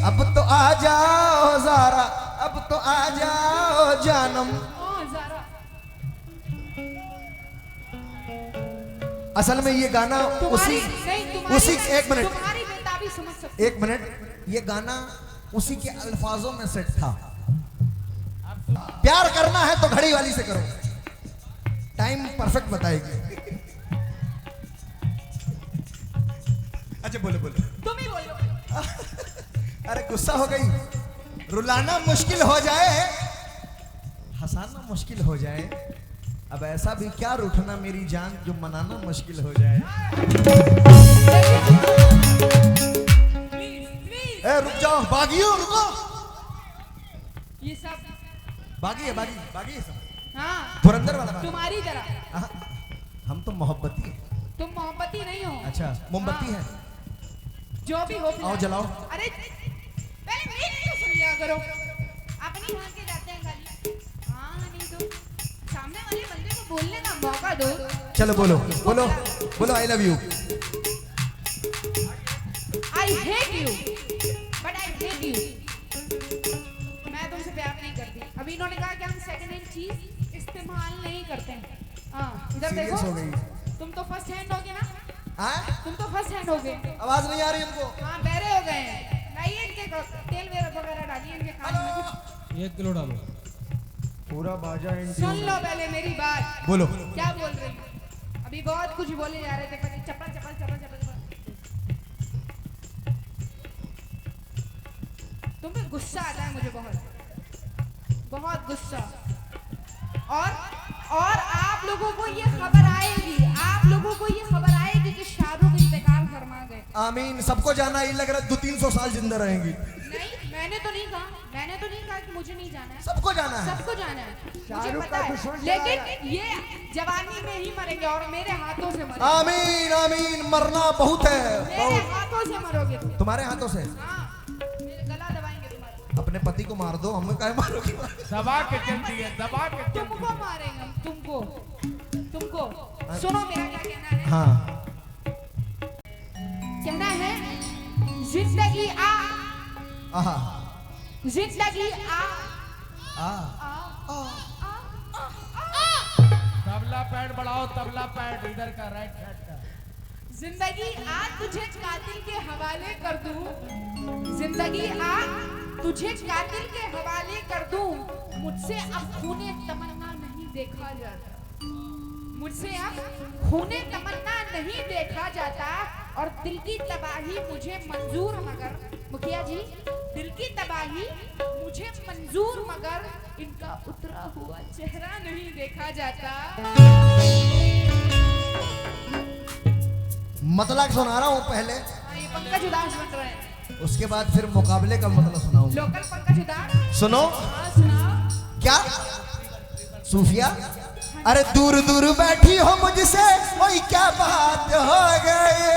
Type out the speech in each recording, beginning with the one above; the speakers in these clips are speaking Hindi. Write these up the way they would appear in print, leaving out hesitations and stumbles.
अब तो आ जाओ ज़ारा, अब तो आ जाओ जानम। असल में ये गाना उसी एक मिनट ये गाना उसी के अल्फाजों में सेट था। प्यार करना है तो घड़ी वाली से करो, टाइम परफेक्ट बताएगी। अच्छा बोलो बोलो, तुम ही बोलो। अरे गुस्सा हो गई, रुलाना मुश्किल हो जाए, हंसाना मुश्किल हो जाए, अब ऐसा भी क्या रूठना मेरी जान जो मनाना मुश्किल हो जाए। ए रुक जाओ, बागियों रुको। ये सब बागी है, बागी है सब। हाँ धुरंधर वाला बागी। तुम्हारी तरह। हम तो मोहब्बती हैं। तुम मोहब्बती नहीं हो। अच्छा मोमबत्ती है। जो भी हो आओ जलाओ। अरे पहले मेरी तो सुन लिया करो, अपनी हाँ के जाते हैं खाली। हाँ नहीं तो सामने वाले बंदे को बोलने का मौका दो। चलो बोलो बोलो बोलो, I love you. I hate you but I hate you. मैं तुमसे प्यार नहीं करती। अभी इन्होंने कहा कि हम सेकंड हैंड चीज इस्तेमाल नहीं करते हैं। हाँ इधर देखो, हो गई। तुम तो फर्स्ट हैंड हो गए ना। तुम तो फर्स्ट हैंड हो गए। आवाज नहीं आ रही हमको। हाँ बहरे हो गए हैं। लाइए इनके तेल वगैरह डालिए इनके कान में। 1 किलो डालो। पूरा बाजा सुन लो पहले मेरी बात। बोलो। क्या बोल रही हो? अभी बहुत कुछ बोले जा रहे थे, पर चप्पल चप्पल चप्पल चप्पल। तुम्हें गुस्सा आता है, मुझे बहुत गुस्सा। और आप लोगों को ये खबर आएगी कि शाहरुख इंतकाल फरमा गए। आमीन। सबको जाना, ये लग रहा है 200-300 साल जिंदा रहेंगी। नहीं मैंने तो नहीं कहा कि मुझे नहीं जाना है। सबको जाना है, सबको जाना है, मुझे पता है। लेकिन ये जवानी में ही मरेंगे और मेरे हाथों से मरेंगे। आमीन आमीन। मरना बहुत है, मेरे हाथों से मरोगे तुम। तुम्हारे हाथों से। हाँ मेरे गला दबाएंगे तुम्हारा। अपने पति को मार दो, हमें काहे मारोगे? दबा के चलती है, दबा के। तुमको मारेंगे हम, तुमको। सुनो मेरा क्या कहना है। हाँ कहना है जिंदगी आहा जिंदगी तबला पैड बढ़ाओ, तबला पैड इधर का, राइट साइड का। जिंदगी तुझे कातिल के हवाले कर दूं। जिंदगी तुझे कातिल के हवाले कर दूं। मुझसे अब खूने तमन्ना नहीं देखा जाता। मुझसे अब खूने तमन्ना नहीं देखा जाता। और दिल की तबाही मुझे मंजूर मगर, मुखिया जी, दिल की तबाही मुझे मंजूर मगर इनका उतरा हुआ चेहरा नहीं देखा जाता। मतलब सुना रहा हूँ पहले। ये पंकज उदास बन रहे हैं। उसके बाद फिर मुकाबले का मतलब सुनाऊं। लोकल पंकज उदास। सुनो। सुनाओ। क्या सूफिया? अरे दूर दूर बैठी हो मुझसे, ओए क्या बात हो गई।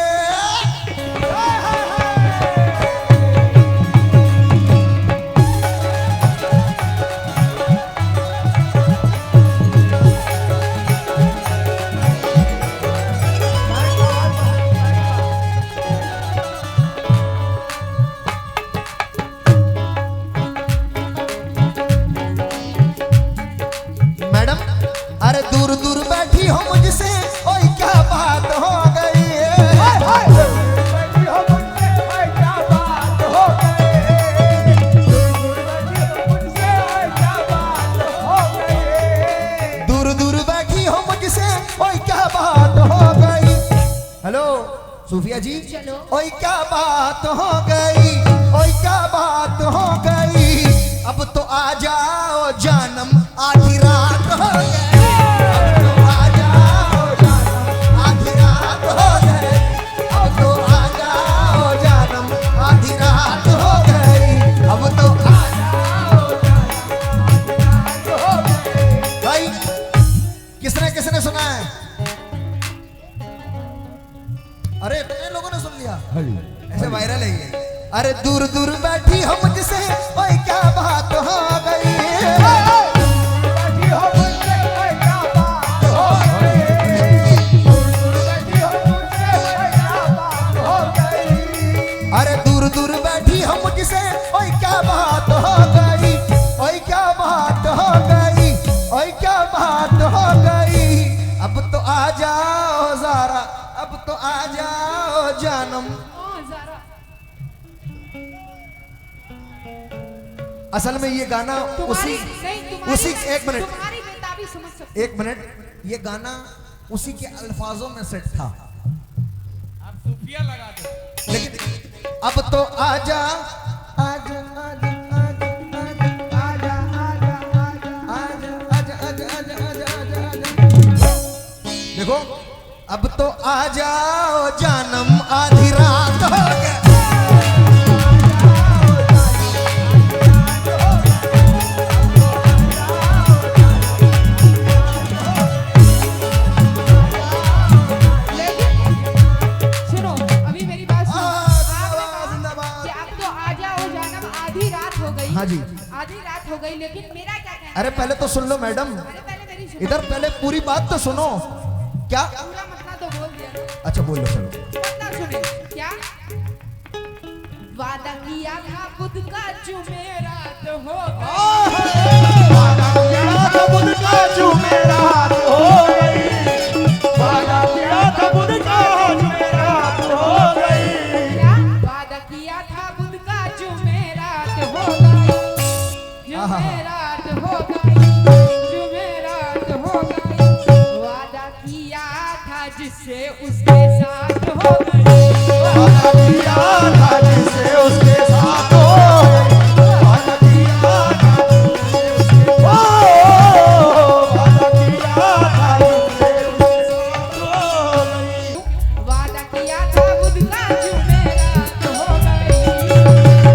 मैडम अरे दूर दूर बैठी हो मुझसे, ओए क्या बात हो गई। दूर दूर बैठी हो मुझसे, ओए क्या बात हो गई। हेलो सूफिया जी, ओए क्या बात हो गई, ओए क्या बात हो गई। अब तो आ जाओ जानम, आधी रात हो गई। अब तो आ जाओ जानम, आधी रात हो गई। अब तो आ जाओ जानम, आधी रात हो गई। अब तो आ जाओ जानम, आधी रात हो गई। भाई किसने सुना है? अरे इतने लोगों ने सुन लिया, ऐसे वायरल है ये। अरे दूर दूर बैठी हो मुझसे, ओए क्या बात हो गई। अरे दूर दूर बैठी हो मुझसे, जानम। जरा असल में ये गाना तुम्हारी उसी एक मिनट, तुम्हारी बेताबी समझ सकती एक मिनट, ये गाना उसी के अल्फाजों में सेट था, आप सूफिया लगा दो। लेकिन अब तो आजा आजा आजा आजा आजा आजा आजा आजा आजा आजा आजा आजा। देखो अब तो आ जाओ जानम, आधी रात हो गई। हाँ जी, आधी रात हो गई, लेकिन मेरा क्या कहना अरे पहले तो सुन लो मैडम, है? पहले मेरी सुनो। इधर पहले पूरी बात तो सुनो। क्या? पूरा मसला तो बोल दिया ना। अच्छा बोलो, चलो। मसला सुने। क्या वादा किया था खुद का जुमेरात हो गई, वादा किया था खुद का जुमेरात हो गई, वादा किया था खुद का जुमेरात हो गई। क्या वादा किया था खुद का जुमेरात हो गई, जुमेरात हो गई, जुमेरात हो गई। वादा किया था जिससे उसके साथ हो गई, वादा किया था जिससे उसके साथ हो गई, वादा किया था जिससे उसके वादा किया था जिससे उसके साथ हो गई, वादा किया था खुद का जुमेरात हो गई,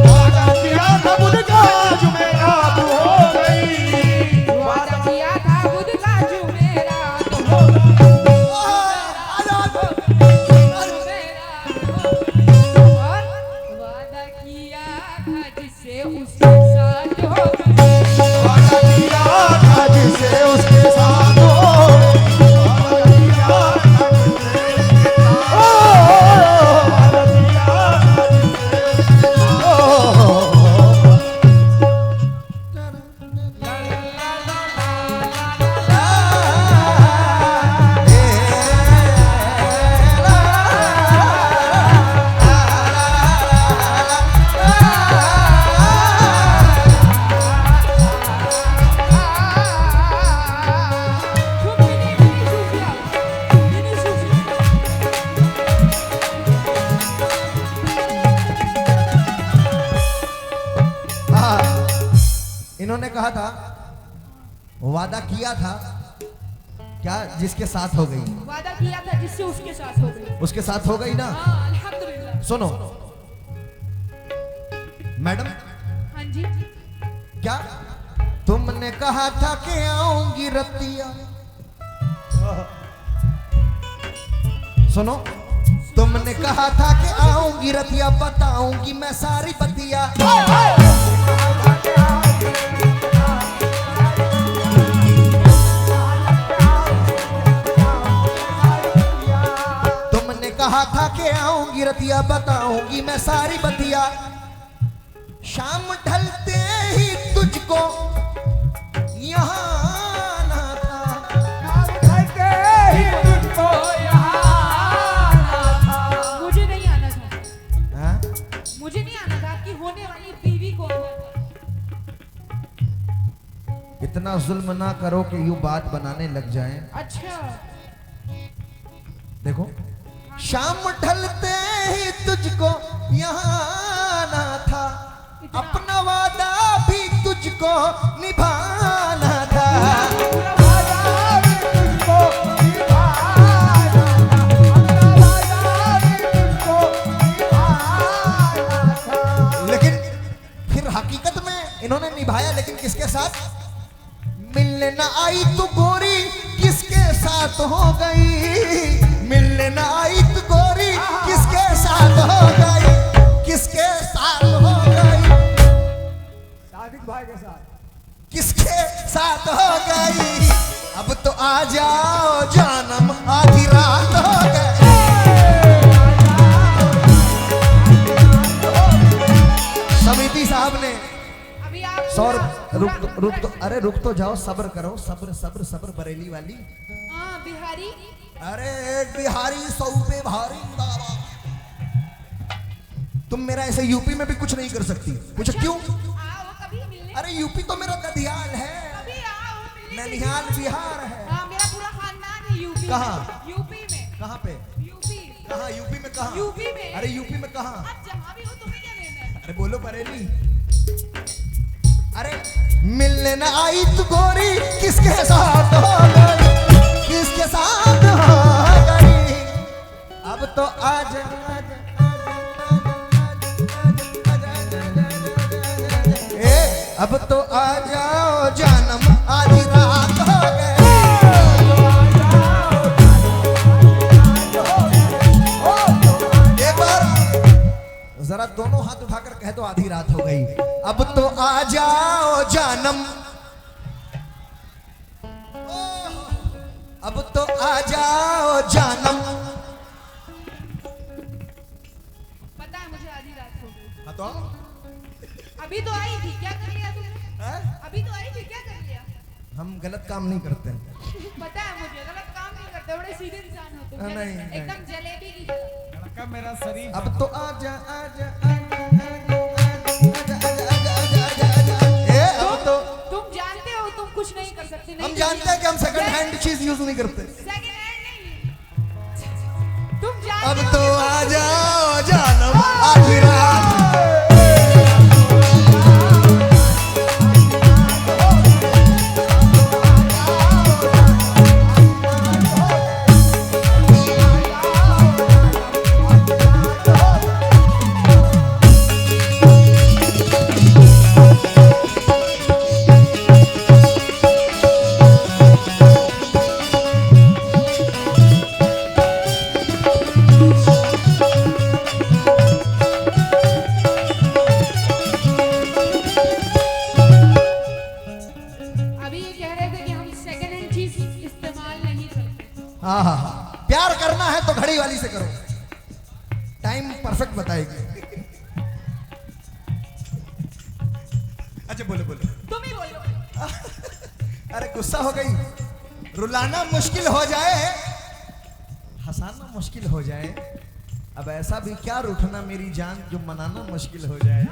वादा किया था खुद का जुमेरात हो गई, वादा किया था खुद का जुमेरात हो गई, और वादा किया था जिससे उसके साथ हो गई, वादा किया था जिससे उसके साथ हो गई, वादा किया था जिससे उसके साथ वादा किया था इन्होंने कहा था, वादा किया था क्या जिसके साथ हो गई, वादा किया था जिससे उसके साथ हो गई। उसके साथ हो गई ना। हाँ, अल्हम्दुलिल्लाह। सुनो मैडम, हाँ जी, क्या तुमने कहा था कि आऊंगी रतिया, सुनो, तुमने कहा था कि आऊंगी रतिया, बताऊंगी मैं सारी बतिया। तुमने कहा था कि आऊंगी रतिया, बताऊंगी मैं सारी बतिया। शाम ढलते ही तुझको यहाँ आना था, शाम ढलते ही तुझको यहाँ आना था। मुझे नहीं आना था, हाँ? मुझे नहीं आना था, आपकी होने वाली बीवी को आना था। इतना जुल्म ना करो कि यूं बात बनाने लग जाएं। अच्छा, देखो, शाम ढलते ही तुझको यहाँ आना था, अपना वादा भी तुझको निभाना था, अपना वादा भी तुझको निभाना था, अपना वादा भी तुझको निभाना था। लेकिन फिर हकीकत में इन्होंने निभाया, लेकिन किसके साथ? मिलने न आई तू गोरी, किसके साथ हो गई? मिलने न आई तू गोरी, किसके साथ हो गई? किसके साथ हो गई? सादिक भाई के साथ। किसके साथ हो गई? अब तो आ जाओ जानम, आधी रात हो गई। समिति साहब ने अभी आप सौर पूरा- रुक तो, अरे रुक तो जाओ, सब्र करो, सब्र सब्र सब्र, बरेली वाली। हाँ, बिहारी। अरे एक बिहारी 100 पे भारी दावा। तुम मेरा ऐसे यूपी में भी कुछ नहीं कर सकती। पूछो क्यों? आओ कभी मिलने। अरे यूपी तो मेरा ददियाल है, कभी आओ मिलने। ननिहाल बिहार है। हाँ मेरा पूरा खानदान है यूपी। कहाँ? यूपी में। कहाँ पे? यूपी। कहाँ यूपी में? कहाँ? यूपी में। अरे यूपी में कहाँ? आप जहाँ भी हो तुम्हें क्या लेना है? अरे बोलो बरेली। अरे मिलने न आई तू गोरी, किसके साथ हो गई, किसके साथ हो गई। अब तो आज अब तो आ जाओ जानम, आधी रात हो गई। एक बार जरा दोनों हाथ उठाकर कह दो, आधी रात हो गई। अब तो आ जाओ जानम, अब तो आ जाओ जानम। पता है मुझे आधी रात हो गई। हाँ तो अभी तो आई थी, क्या कर लिया तुमने? हैं? अभी तो आई थी, क्या कर लिया? हम गलत काम नहीं करते हैं। पता है मुझे, गलत काम नहीं करते, बड़े सीधे इंसान हो तुम। नहीं, एकदम जलेबी की तरह। लड़का मेरा शरीर अब तो आजा आजा आजा आजा। अब तो तुम जानते हो तुम कुछ नहीं कर सकते। हम जानते हैं कि हम सेकंड हैंड चीज यूज नहीं करते। सेकंड हैंड नहीं, तुम जानते अब हो तो कि- आ जाओ जानम, आधी रात। अभी ये कह रहे थे कि हम सेकंड हैंड चीज इस्तेमाल नहीं करते। हाँ हाँ हाँ, प्यार करना है तो घड़ी वाली से करो, टाइम परफेक्ट बताएगी। अच्छा बोलो बोलो। तुम ही बोलो। अरे गुस्सा हो गई। रुलाना मुश्किल हो जाए, हंसाना मुश्किल हो जाए, अब ऐसा भी क्या रूठना मेरी जान जो मनाना मुश्किल हो जाए।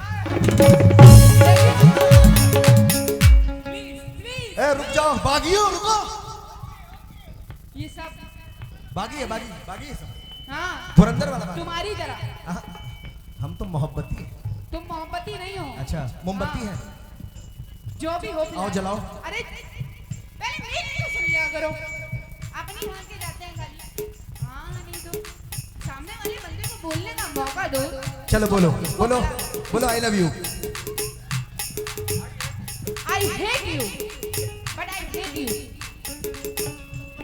Please please. ए रुक जाओ, बागियो रुको। ये सब बागी है, बागी बागी है सब, हाँ धुरंधर वाला बागी। तुम्हारी तरह। हाँ, हम तो मोहब्बती हैं। तुम मोहब्बती नहीं हो। अच्छा मोमबत्ती हाँ। है। जो भी हो आओ जलाओ। अरे पहले मेरी तो सुन लिया करो। अपनी हाँ के जाते हैं खाली। हाँ नहीं तो सामने वाले बंदे को बोलने का मौका दो। चलो बोलो बोलो बोलो, I love you. I hate you but I hate you.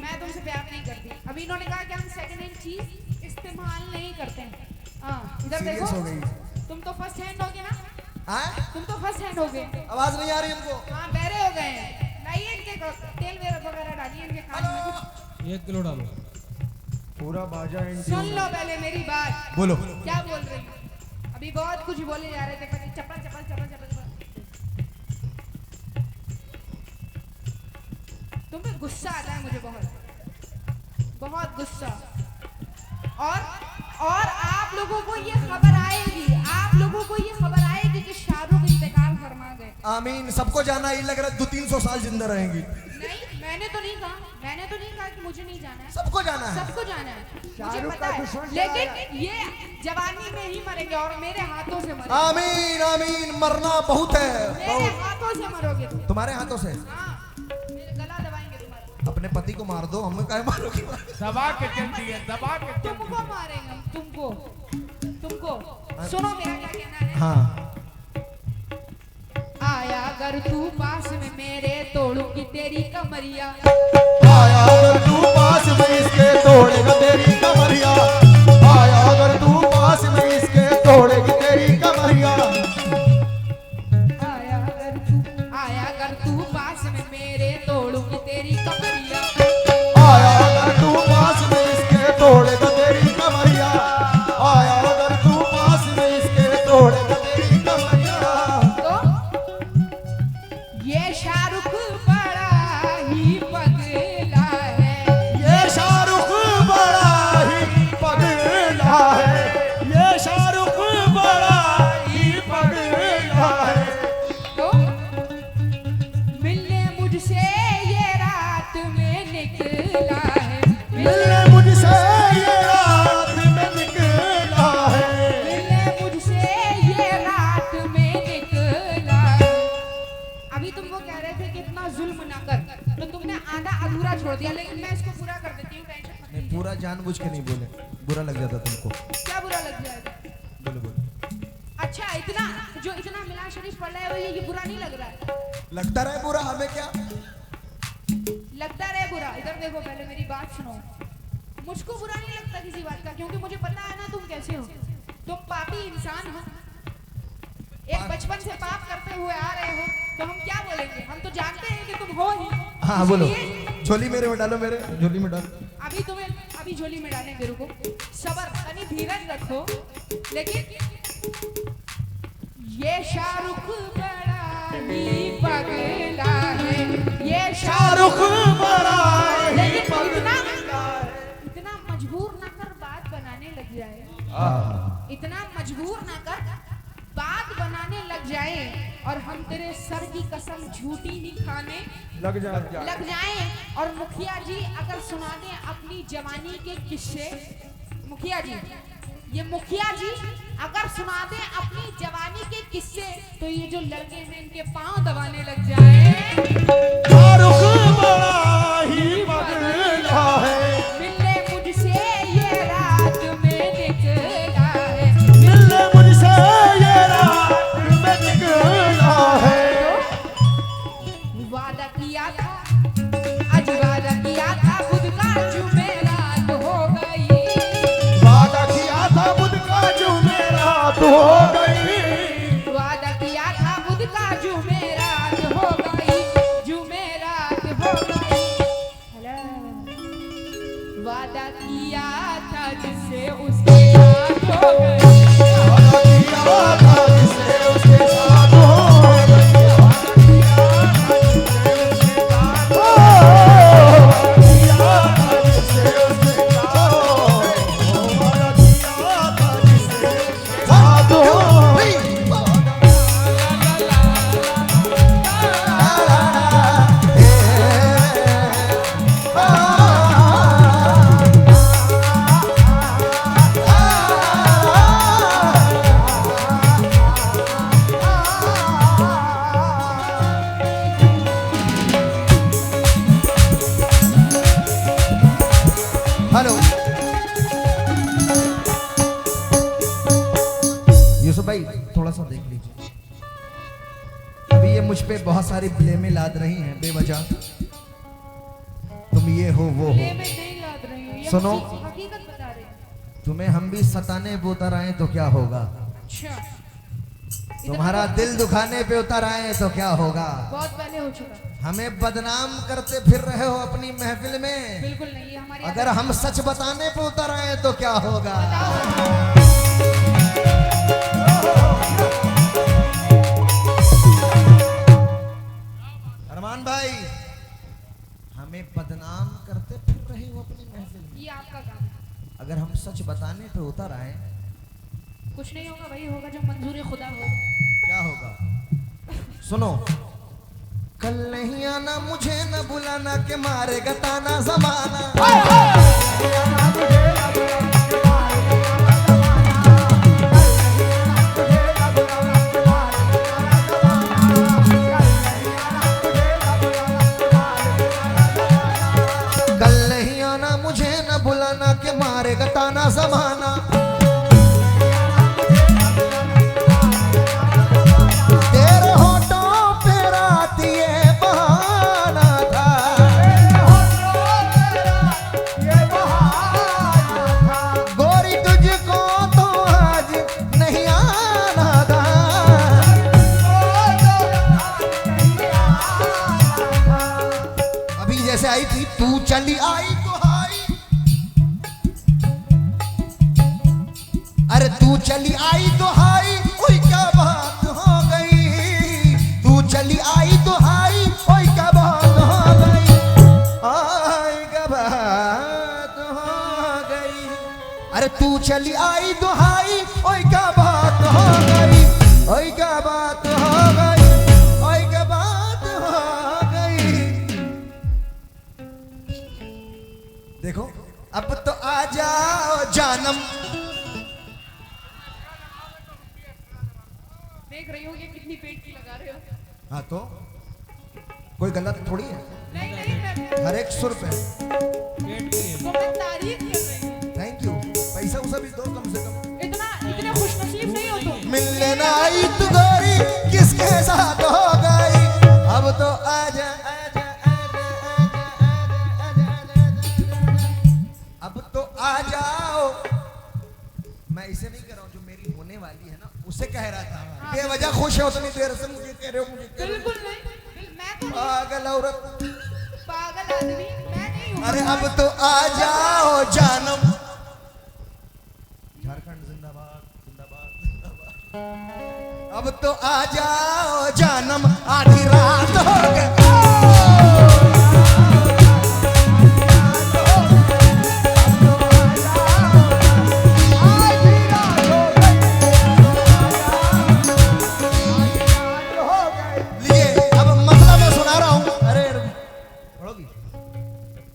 मैं तुमसे प्यार नहीं करती। अभी इन्होंने कहा कि हम सेकंड हैंड चीज इस्तेमाल नहीं करते हैं। हाँ इधर Serious देखो, हो गई। तुम तो फर्स्ट हैंड हो गए ना। हाँ? तुम तो फर्स्ट हैंड हो गए। आवाज नहीं आ रही हमको। हाँ बहरे हो गए हैं। लाइए इनके तेल वगैरह डालिए इनके कान में। 1 किलो डालो। पूरा बाजा सुन लो पहले मेरी बात। बोलो। क्या बोल रही हूँ? अभी बहुत कुछ बोले जा रहे थे, पर चप्पल चप्पल चप्पल चप्पल चप्पल। तुम पे गुस्सा आता है मुझे, बहुत बहुत गुस्सा। और आप लोगों को ये खबर आएगी, आप लोगों को ये खबर आएगी कि शाहरुख इंतकाल फरमा गए। आमीन। सबको जाना ही लग रहा है, 200-300 साल जिंदा रहेंगी। नहीं मैंने तो नहीं कहा, मैंने तो नहीं कहा कि मुझे नहीं जाना है। सबको जाना है। सबको जाना है, मुझे पता है। लेकिन ये जवानी में ही मरेंगे और मेरे हाथों से मरेंगे। आमीन आमीन। मरना बहुत है, मेरे बहुत। हाथों से मरोगे तुम। तुम्हारे हाथों से? हाँ मेरे गला दबाएंगे तुम्हारा। अपने पति को मार दो, हमें काहे मारोगे? दबा के चलती है, दबा के चलती तुमको है। मारेंगे हम, तुमको तुमको। सुनो मेरा क्या कहना है। हाँ। आया अगर तू पास में मेरे तोड़ूंगी तेरी कमरिया। आया अगर तू पास में इसके तोड़ेगा तेरी कमरिया। आया अगर तू पास में इसके तोड़ेगी तेरी कमरिया। आया अगर तू पास में मेरे तोड़ूंगी तेरी कमरिया। आया अगर तू पास में इसके तोड़ेगा तेरी कमरिया। आया अगर तू पास में इसके तोड़ेगा तेरी कमरिया। तो ये शाहरुख बड़ा ही पगला है। ये शाहरुख बड़ा सुनाकर तो तुमने आधा अधूरा छोड़ दिया, लेकिन मैं इसको पूरा कर देती हूँ, टेंशन मत नहीं, लीजिए। पूरा जानबूझ के नहीं बोले, बुरा लग जाता तुमको। क्या बुरा लग जाएगा? बोलो बोलो। अच्छा, इतना जो इतना मिलाद शरीफ पढ़ रहा है वो ये बुरा नहीं लग रहा है? लगता रहे बुरा, हमें क्या। लगता रहे बुरा। इधर देखो, पहले मेरी बात सुनो। मुझको बुरा नहीं लगता किसी बात का, क्योंकि मुझे पता है ना तुम कैसे हो। तुम पापी इंसान हो, एक बचपन से पाप करते हुए आ रहे हो, तो हम क्या बोलेंगे? हम तो जानते हैं कि तुम हो ही। हाँ बोलो। इसलिए झोली मेरे में डालो, मेरे झोली में डालो। अभी झोली में डालेंगे, रुको, सबर, यानी धीरज रखो। लेकिन ये शाहरुख बड़ा ही पगला है, ये शाहरुख बड़ा ही पगला है। इतना मजबूर ना कर बात बनाने लग जाए, इतना मजबूर ना कर बात बनाने लग जाए, और हम तेरे सर की कसम झूठी ही खाने लग जाए। और मुखिया जी अगर सुना दें अपनी जवानी के किस्से, मुखिया जी, ये मुखिया जी अगर सुना दें अपनी जवानी के किस्से, तो ये जो लड़के हैं इनके पांव दबाने लग जाए। मिलने मुझसे ये रात में निकला है, मिलने मुझसे ये रात में निकला है। वादा किया था, आज वादा किया था, खुद का जुमेरात हो गई। वादा किया था बुध का जुमेरात हो गई। वादा किया था, खुद का जुमेरात हो गई, जुमेरात हो गई। हेलो, वादा किया था जिससे उसके साथ हो गई। वादा किया था जिससे उसके साथ हो गई। वादा किया था जिससे उसके साथ हो गई। किया था जिससे उसके साथ हो गई। वादा किया था जिससे उसके साथ हो गई। हेलो यूसुफ भाई, थोड़ा सा देख लीजिए। अभी ये मुझ पे बहुत सारी ब्लेमें लाद रही हैं बेवजह। तुम ये हो वो हो। ये मैं नहीं लाद रही हूँ, ये सुनो। हकीकत बता रही हूँ। तुम्हें हम भी सताने पे उतर आए तो क्या होगा। अच्छा, तुम्हारा दिल दुखाने पे उतर आए तो क्या होगा। बहुत पहले हो चुका। हमें बदनाम करते फिर रहे हो अपनी महफिल में। बिल्कुल नहीं, ये हमारी अगर हम सच बताने पे उतर आए तो क्या होगा। अरमान भाई, हमें बदनाम करते फिर रहे हो अपनी महफिल में। ये आपका काम है। अगर हम सच बताने पे उतर आए, कुछ नहीं होगा, वही होगा जो मंजूर खुदा हो। क्या होगा। सुनो, कल नहीं आना मुझे न बुलाना के मारेगा ताना जमाना। कल नहीं आना मुझे न बुलाना के मारेगा ताना जमाना। तेरे होठों पे रात ये बहाना था। गोरी तुझको तो आज नहीं आना था। अभी जैसे आई थी, तू चली आई तो आई। अरे तू चली आई तो हाई, ओए क्या बात हो गई। तू चली आई तो हाई, ओए क्या बात हो गई। आई क्या बात हो गई। अरे तू चली आई तो हाई, ओए क्या बात हो गई। ओए क्या बात हो गई। ओए क्या बात हो गई। देखो, अब तो आ जाओ जानम। देख रही हो ये कितनी पेट की लगा रहे हो। हाँ तो कोई गलत थोड़ी है, नहीं नहीं मैं हर एक सुर पे। पेट की है। तो मैं तारीफ कर रही हूँ। Thank you. पैसा उसा भी दो कम से कम। इतने खुशनसीब नहीं हो तुम। मिलने ना आई तू गोरी किसके साथ हो गई, अब तो आजा आजा आजा आजा आजा आजा, अब तो आ जाओ। मैं इसे नहीं कर रहा हूँ, जो मेरी होने वाली है ना उसे कह रहा था। बेवजह खुश हो उतनी देर से मुझे कह रहे हो, मुझे कह रहे हो। बिल्कुल नहीं, मैं तो नहीं। पागल औरत, पागल आदमी मैं नहीं हूँ। अरे अब तो आ जाओ जानम। झारखंड जिंदाबाद जिंदाबाद जिंदाबाद। अब तो आ जाओ जानम, आधी रात